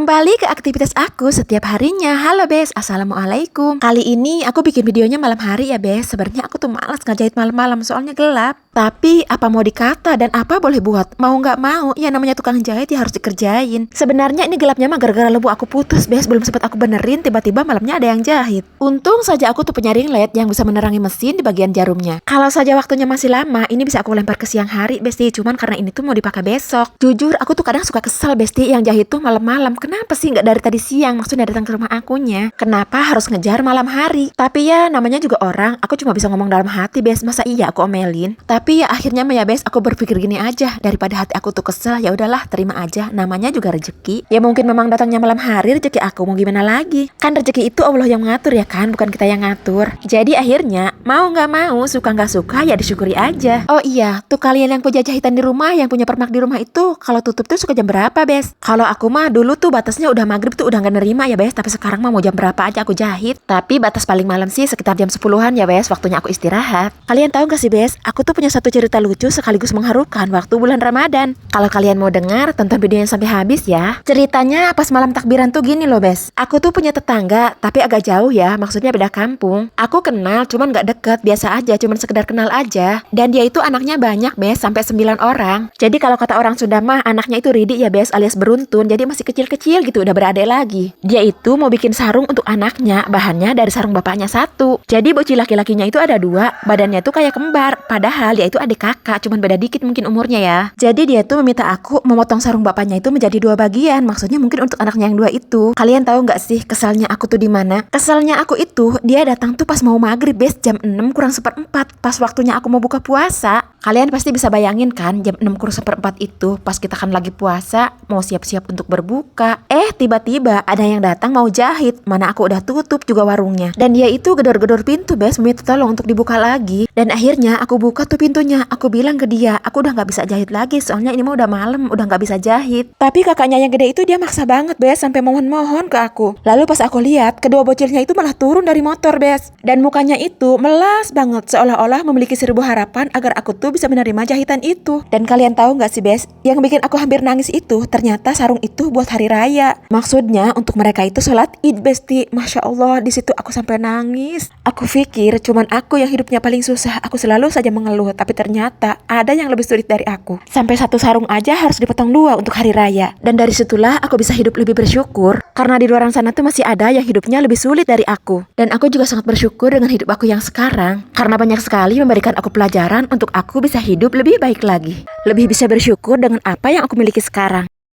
Kembali ke aktivitas aku setiap harinya. Halo Bes, Assalamualaikum. Kali ini aku bikin videonya malam hari ya Bes. Sebenarnya aku tuh malas ngejahit malam-malam soalnya gelap. Tapi apa mau dikata dan apa boleh buat. Mau nggak mau, ya namanya tukang jahit ya harus dikerjain. Sebenarnya ini gelapnya mah gara-gara lembu aku putus Bes. Belum sempat aku benerin, tiba-tiba malamnya ada yang jahit. Untung saja aku tuh punya ring LED yang bisa menerangi mesin di bagian jarumnya. Kalau saja waktunya masih lama, ini bisa aku lempar ke siang hari Besti. Cuman karena ini tuh mau dipakai besok. Jujur aku tuh kadang suka kesel Besti, yang jahit tuh malam-malam. Kenapa sih nggak dari tadi siang? Maksudnya datang ke rumah akunya. Kenapa harus ngejar malam hari? Tapi ya namanya juga orang. Aku cuma bisa ngomong dalam hati Bes. Masa iya aku omelin? Tapi ya akhirnya mah ya Bes, aku berpikir gini aja. Daripada hati aku tuh kesel, ya udahlah terima aja. Namanya juga rezeki. Ya mungkin memang datangnya malam hari rezeki aku, mau gimana lagi? Kan rezeki itu Allah yang mengatur ya kan, bukan kita yang ngatur. Jadi akhirnya mau nggak mau, suka nggak suka ya disyukuri aja. Oh iya, tuh kalian yang punya jahitan di rumah, yang punya permak di rumah itu, kalau tutup tuh suka jam berapa Bes? Kalau aku mah dulu tuh batasnya udah maghrib tuh udah gak nerima ya Bes. Tapi sekarang mah mau jam berapa aja aku jahit. Tapi batas paling malam sih sekitar jam 10-an ya Bes, waktunya aku istirahat. Kalian tahu gak sih Bes, aku tuh punya satu cerita lucu sekaligus mengharukan waktu bulan Ramadan. Kalau kalian mau dengar, tonton videonya sampai habis ya. Ceritanya pas malam takbiran tuh gini loh Bes. Aku tuh punya tetangga, tapi agak jauh ya, maksudnya beda kampung. Aku kenal, cuman gak deket, biasa aja, cuman sekedar kenal aja. Dan dia itu anaknya banyak Bes, sampai 9 orang. Jadi kalau kata orang Sunda mah, anaknya itu Ridi ya Bes, alias beruntun. Jadi masih kecil-kecil gitu, udah beradik lagi. Dia itu mau bikin sarung untuk anaknya, bahannya dari sarung bapaknya satu. Jadi bocil laki-lakinya itu ada 2, badannya tuh kayak kembar. Padahal dia itu adik kakak, cuman beda dikit mungkin umurnya ya. Jadi dia tuh meminta aku memotong sarung bapaknya itu menjadi 2 bagian. Maksudnya mungkin untuk anaknya yang 2 itu. Kalian tahu nggak sih kesalnya aku tuh di mana? Kesalnya aku itu, dia datang tuh pas mau maghrib Bes, jam 6 kurang 1/4, pas waktunya aku mau buka puasa. Kalian pasti bisa bayangin kan, jam 6 kurang 1/4 itu pas kita kan lagi puasa, mau siap-siap untuk berbuka. Tiba-tiba ada yang datang mau jahit, mana aku udah tutup juga warungnya. Dan dia itu gedor-gedor pintu Bes, meminta tolong untuk dibuka lagi. Dan akhirnya aku buka tuh pintunya. Aku bilang ke dia, aku udah gak bisa jahit lagi, soalnya ini mah udah malam, udah gak bisa jahit. Tapi kakaknya yang gede itu dia maksa banget Bes, sampai mohon-mohon ke aku. Lalu pas aku lihat, kedua bocilnya itu malah turun dari motor Bes. Dan mukanya itu melas banget, seolah-olah memiliki 1000 harapan agar aku tuh bisa menerima jahitan itu. Dan kalian tahu gak sih Bes, yang bikin aku hampir nangis itu ternyata sarung itu buat hari raya. Maksudnya untuk mereka itu sholat Id Besti. Masya Allah, di situ aku sampai nangis. Aku pikir cuman aku yang hidupnya paling susah, aku selalu saja mengeluh. Tapi ternyata ada yang lebih sulit dari aku. Sampai satu sarung aja harus dipotong 2 untuk hari raya. Dan dari situlah aku bisa hidup lebih bersyukur, karena di luar sana tuh masih ada yang hidupnya lebih sulit dari aku. Dan aku juga sangat bersyukur dengan hidup aku yang sekarang, karena banyak sekali memberikan aku pelajaran untuk aku bisa hidup lebih baik lagi. Lebih bisa bersyukur dengan apa yang aku miliki sekarang.